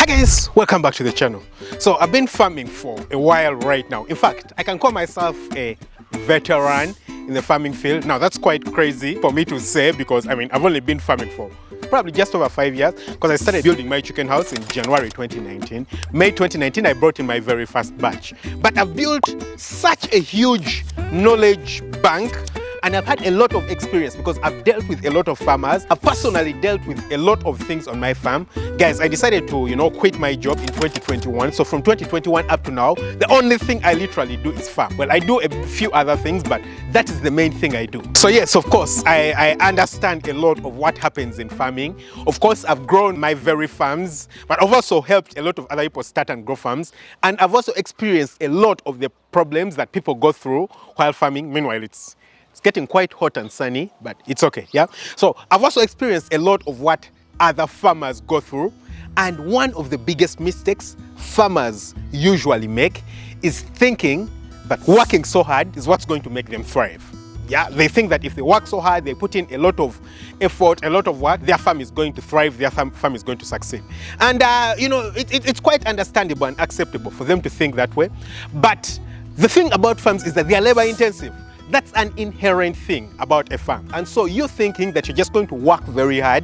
Guys, welcome back to the channel. So I've been farming for a while right now. In fact, I can call myself a veteran in the farming field. Now that's quite crazy for me to say because I've only been farming for probably just over 5 years because I started building my chicken house in January 2019. May 2019 I brought in my very first batch. But I've built such a huge knowledge bank and I've had a lot of experience because I've dealt with a lot of farmers. I've personally dealt with a lot of things on my farm. Guys, I decided to, quit my job in 2021. So from 2021 up to now, the only thing I literally do is farm. Well, I do a few other things, but that is the main thing I do. So yes, of course, I understand a lot of what happens in farming. Of course, I've grown my very farms, but I've also helped a lot of other people start and grow farms. And I've also experienced a lot of the problems that people go through while farming. Meanwhile, it's getting quite hot and sunny, but it's okay, yeah? So I've also experienced a lot of what other farmers go through. And one of the biggest mistakes farmers usually make is thinking that working so hard is what's going to make them thrive. Yeah, they think that if they work so hard, they put in a lot of effort, a lot of work, their farm is going to thrive, their farm is going to succeed. And, it's quite understandable and acceptable for them to think that way. But the thing about farms is that they are labor intensive. That's an inherent thing about a farm. And so you thinking that you're just going to work very hard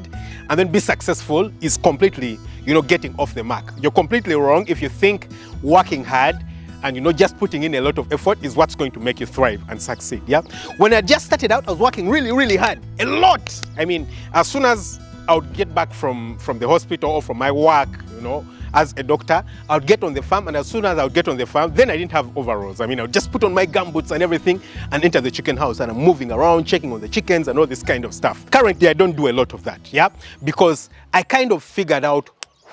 and then be successful is completely, getting off the mark. You're completely wrong if you think working hard and just putting in a lot of effort is what's going to make you thrive and succeed, yeah? When I just started out, I was working really, really hard, a lot. As soon as I would get back from the hospital or from my work, as a doctor, I would get on the farm, and as soon as I would get on the farm, then I didn't have overalls. I would just put on my gumboots and everything and enter the chicken house, and I'm moving around, checking on the chickens and all this kind of stuff. Currently, I don't do a lot of that, yeah? Because I kind of figured out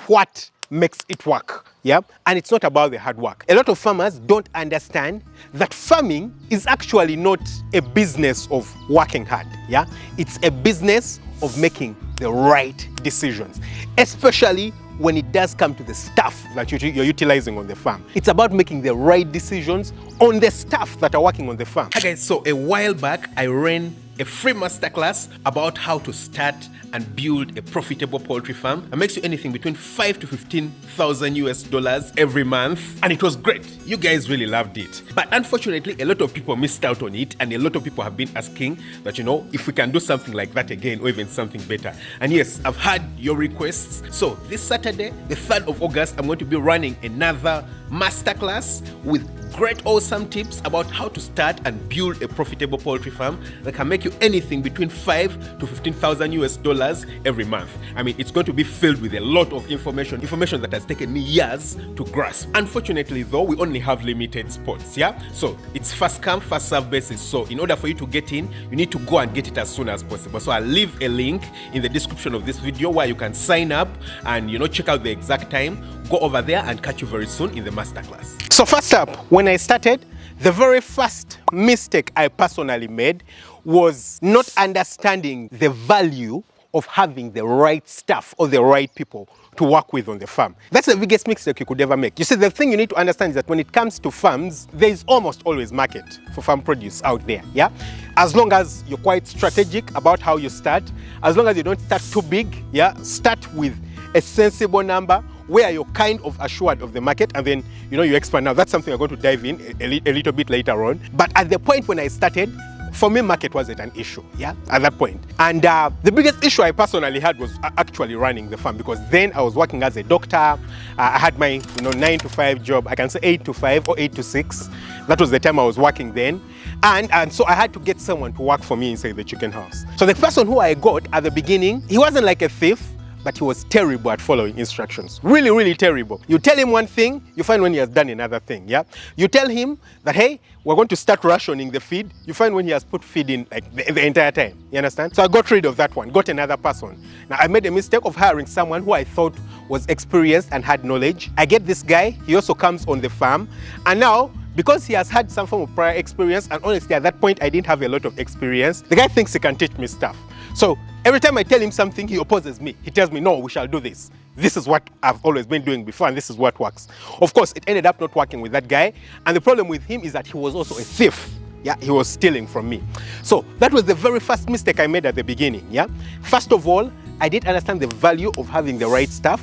what makes it work, yeah? And it's not about the hard work. A lot of farmers don't understand that farming is actually not a business of working hard, yeah? It's a business of making the right decisions, especially when it does come to the stuff that you're utilizing on the farm. It's about making the right decisions on the staff that are working on the farm. Hi guys, so a while back, I ran a free masterclass about how to start and build a profitable poultry farm that makes you anything between $5,000 to $15,000 every month. And it was great. You guys really loved it. But unfortunately, a lot of people missed out on it, and a lot of people have been asking that, if we can do something like that again or even something better. And yes, I've had your requests. So this Saturday, the 3rd of August, I'm going to be running another masterclass with great awesome tips about how to start and build a profitable poultry farm that can make you anything between $5,000 to $15,000 every month. It's going to be filled with a lot of information that has taken me years to grasp. Unfortunately though, we only have limited spots, yeah? So it's first come, first serve basis. So in order for you to get in, you need to go and get it as soon as possible. So I'll leave a link in the description of this video where you can sign up and check out the exact time. Go over there and catch you very soon in the masterclass. So first up, when I started, the very first mistake I personally made was not understanding the value of having the right staff or the right people to work with on the farm. That's the biggest mistake you could ever make. You see, the thing you need to understand is that when it comes to farms, there is almost always market for farm produce out there, yeah? As long as you're quite strategic about how you start, as long as you don't start too big, yeah? Start with a sensible number where you're kind of assured of the market, and then you expand. Now that's something I'm going to dive in a little bit later on. But at the point when I started, for me, market wasn't an issue, yeah, at that point. And the biggest issue I personally had was actually running the farm, because then I was working as a doctor. I had my 9 to 5 job. I can say 8 to 5 or 8 to 6. That was the time I was working then. And so I had to get someone to work for me inside the chicken house. So the person who I got at the beginning, he wasn't like a thief, but he was terrible at following instructions. Really, really terrible. You tell him one thing, you find when he has done another thing, yeah? You tell him that, hey, we're going to start rationing the feed, you find when he has put feed in like the entire time, you understand? So I got rid of that one, got another person. Now I made a mistake of hiring someone who I thought was experienced and had knowledge. I get this guy, he also comes on the farm, and now, because he has had some form of prior experience, and honestly at that point I didn't have a lot of experience, the guy thinks he can teach me stuff. So every time I tell him something, he opposes me. He tells me, no, we shall do this. This is what I've always been doing before, and this is what works. Of course, it ended up not working with that guy. And the problem with him is that he was also a thief. Yeah, he was stealing from me. So that was the very first mistake I made at the beginning. Yeah. First of all, I didn't understand the value of having the right staff.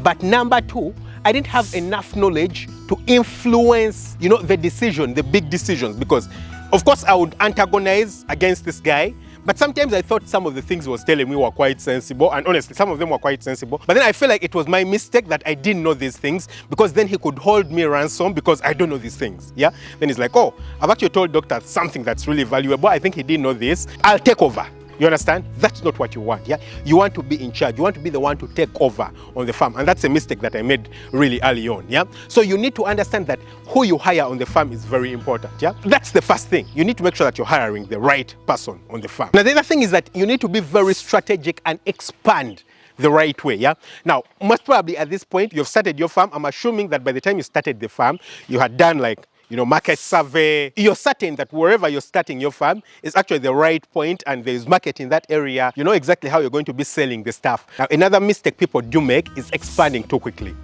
But number two, I didn't have enough knowledge to influence, the decision, the big decisions, because of course I would antagonize against this guy. But sometimes I thought some of the things he was telling me were quite sensible, and honestly, some of them were quite sensible. But then I feel like it was my mistake that I didn't know these things, because then he could hold me ransom because I don't know these things, yeah? Then he's like, oh, I've actually told doctor something that's really valuable. I think he didn't know this. I'll take over. You understand? That's not what you want, yeah? You want to be in charge. You want to be the one to take over on the farm. And that's a mistake that I made really early on, yeah? So you need to understand that who you hire on the farm is very important, yeah? That's the first thing. You need to make sure that you're hiring the right person on the farm. Now, the other thing is that you need to be very strategic and expand the right way, yeah? Now, most probably at this point, you've started your farm. I'm assuming that by the time you started the farm, you had done like, market survey. You're certain that wherever you're starting your farm is actually the right point and there's market in that area. You know exactly how you're going to be selling the stuff. Now, another mistake people do make is expanding too quickly,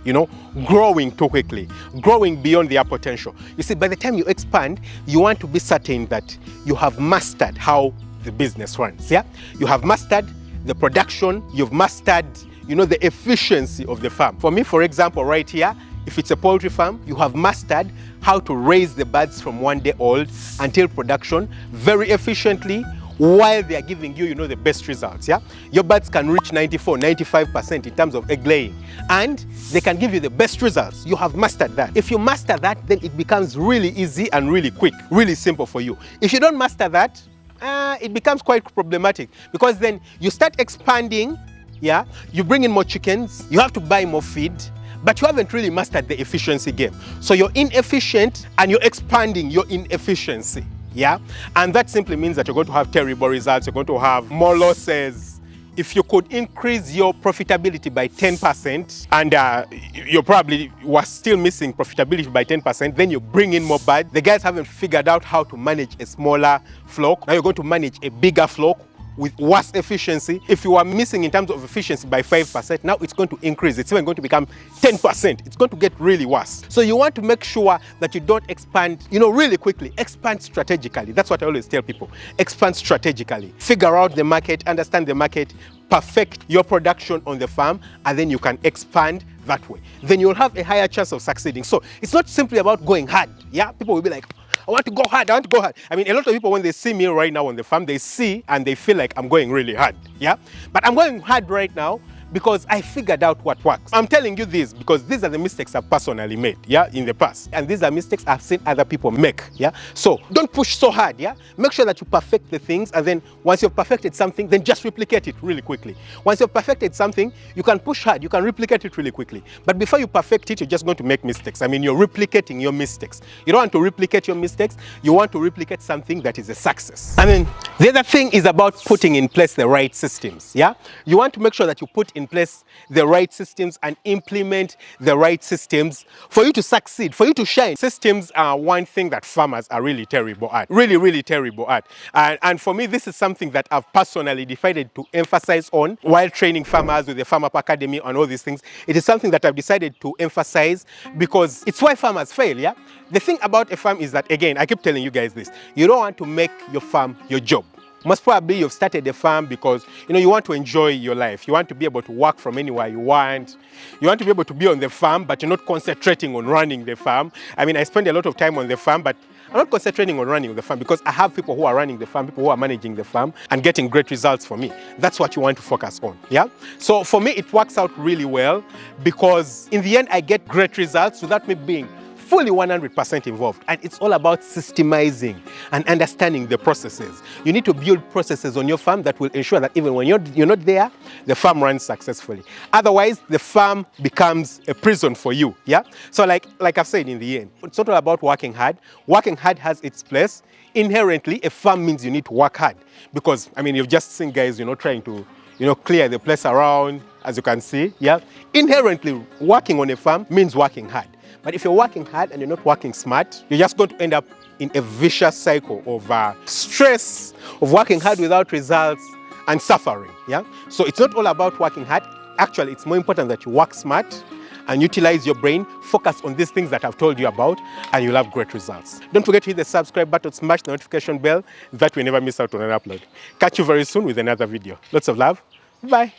growing too quickly, growing beyond their potential. You see, by the time you expand, you want to be certain that you have mastered how the business runs, yeah? You have mastered the production, you've mastered, the efficiency of the farm. For me, for example, right here, if it's a poultry farm, you have mastered how to raise the birds from 1 day old until production very efficiently while they are giving you, the best results, yeah? Your birds can reach 94, 95% in terms of egg laying, and they can give you the best results. You have mastered that. If you master that, then it becomes really easy and really quick, really simple for you. If you don't master that, it becomes quite problematic, because then you start expanding, yeah? You bring in more chickens, you have to buy more feed, but you haven't really mastered the efficiency game. So you're inefficient and you're expanding your inefficiency, yeah? And that simply means that you're going to have terrible results, you're going to have more losses. If you could increase your profitability by 10% and you probably were still missing profitability by 10%, then you bring in more birds. The guys haven't figured out how to manage a smaller flock. Now you're going to manage a bigger flock with worse efficiency. If you are missing in terms of efficiency by 5%, now it's going to increase. It's even going to become 10%. It's going to get really worse. So you want to make sure that you don't expand, really quickly. Expand strategically. That's what I always tell people. Expand strategically. Figure out the market, understand the market, perfect your production on the farm, and then you can expand that way. Then you'll have a higher chance of succeeding. So it's not simply about going hard. Yeah, people will be like, I want to go hard, I want to go hard. I mean, a lot of people, when they see me right now on the farm, they see and they feel like I'm going really hard, yeah? But I'm going hard right now because I figured out what works. I'm telling you this because these are the mistakes I've personally made, yeah, in the past. And these are mistakes I've seen other people make, yeah? So don't push so hard, yeah? Make sure that you perfect the things, and then once you've perfected something, then just replicate it really quickly. Once you've perfected something, you can push hard, you can replicate it really quickly. But before you perfect it, you're just going to make mistakes. I mean, you're replicating your mistakes. You don't want to replicate your mistakes, you want to replicate something that is a success. And then the other thing is about putting in place the right systems, yeah? You want to make sure that you put in place the right systems and implement the right systems for you to succeed, for you to shine. Systems are one thing that farmers are really terrible at, really terrible at. And for me, this is something that I've personally decided to emphasize on while training farmers with the Farm Up Academy and all these things. It is something that I've decided to emphasize because it's why farmers fail, yeah? The thing about a farm is that, again, I keep telling you guys this, you don't want to make your farm your job. Most probably you've started a farm because you want to enjoy your life. You want to be able to work from anywhere you want. You want to be able to be on the farm, but you're not concentrating on running the farm. I mean, I spend a lot of time on the farm, but I'm not concentrating on running the farm because I have people who are running the farm, people who are managing the farm and getting great results for me. That's what you want to focus on, yeah? So for me, it works out really well because in the end, I get great results without me being fully 100% involved. And it's all about systemizing and understanding the processes. You need to build processes on your farm that will ensure that even when you're not there, the farm runs successfully. Otherwise, the farm becomes a prison for you, yeah? So like I've said in the end, it's not all about working hard. Working hard has its place. Inherently, a farm means you need to work hard because, I mean, you've just seen guys, trying to, clear the place around, as you can see, yeah? Inherently, working on a farm means working hard. But if you're working hard and you're not working smart, you're just going to end up in a vicious cycle of stress, of working hard without results and suffering, yeah? So it's not all about working hard. Actually, it's more important that you work smart and utilize your brain, focus on these things that I've told you about, and you'll have great results. Don't forget to hit the subscribe button, smash the notification bell, that way you never miss out on an upload. Catch you very soon with another video. Lots of love. Bye.